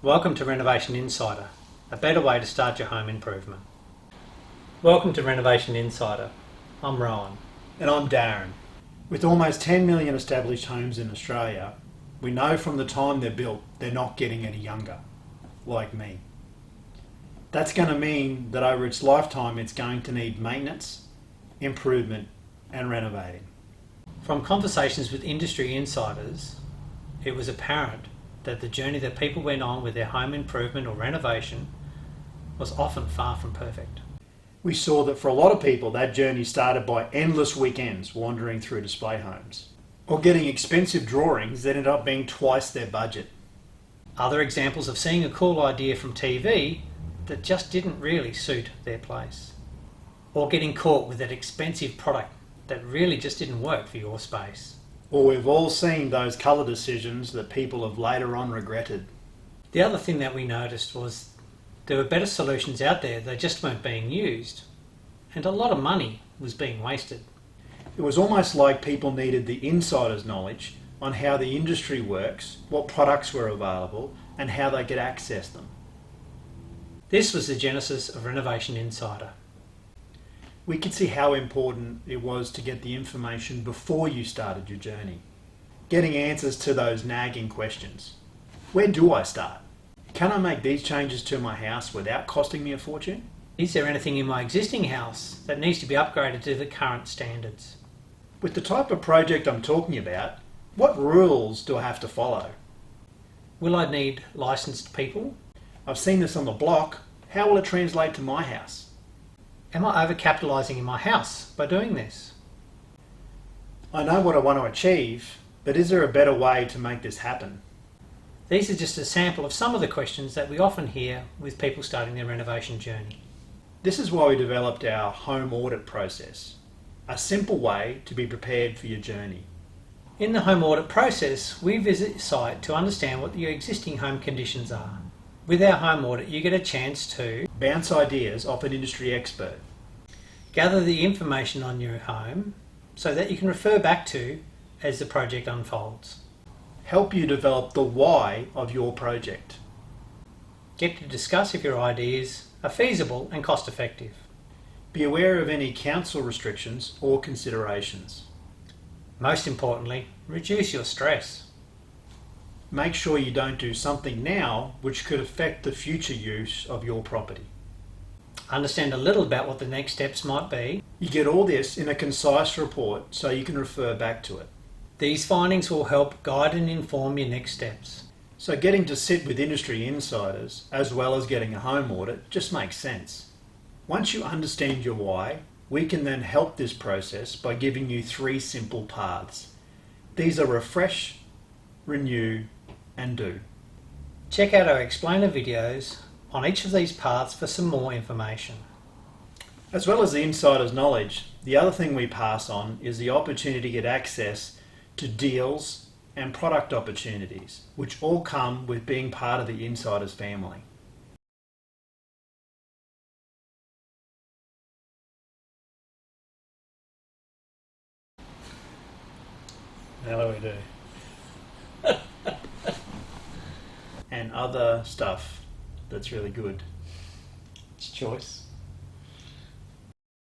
Welcome to Renovation Insider, a better way to start your home improvement. Welcome to Renovation Insider. I'm Rowan. And I'm Darren. With almost 10 million established homes in Australia, we know from the time they're built, they're not getting any younger, like me. That's going to mean that over its lifetime, it's going to need maintenance, improvement, and renovating. From conversations with industry insiders, it was apparent that the journey that people went on with their home improvement or renovation was often far from perfect. We saw that for a lot of people, that journey started by endless weekends wandering through display homes, or getting expensive drawings that ended up being twice their budget. Other examples of seeing a cool idea from TV that just didn't really suit their place, or getting caught with that expensive product that really just didn't work for your space. Or we've all seen those colour decisions that people have later on regretted. The other thing that we noticed was there were better solutions out there, they just weren't being used, and a lot of money was being wasted. It was almost like people needed the insider's knowledge on how the industry works, what products were available, and how they could access them. This was the genesis of Renovation Insider. We could see how important it was to get the information before you started your journey. Getting answers to those nagging questions. Where do I start? Can I make these changes to my house without costing me a fortune? Is there anything in my existing house that needs to be upgraded to the current standards? With the type of project I'm talking about, what rules do I have to follow? Will I need licensed people? I've seen this on the block. How will it translate to my house? Am I overcapitalising in my house by doing this? I know what I want to achieve, but is there a better way to make this happen? These are just a sample of some of the questions that we often hear with people starting their renovation journey. This is why we developed our home audit process, a simple way to be prepared for your journey. In the home audit process, we visit your site to understand what your existing home conditions are. With our home audit, you get a chance to bounce ideas off an industry expert, gather the information on your home so that you can refer back to as the project unfolds, help you develop the why of your project, get to discuss if your ideas are feasible and cost effective, be aware of any council restrictions or considerations. Most importantly, reduce your stress. Make sure you don't do something now which could affect the future use of your property. Understand a little about what the next steps might be. You get all this in a concise report so you can refer back to it. These findings will help guide and inform your next steps. So getting to sit with industry insiders as well as getting a home audit just makes sense. Once you understand your why, we can then help this process by giving you 3 simple paths. These are refresh, renew, and do. Check out our explainer videos on each of these paths for some more information. As well as the insider's knowledge, the other thing we pass on is the opportunity to get access to deals and product opportunities, which all come with being part of the insider's family. How do we do? And other stuff that's really good. It's choice.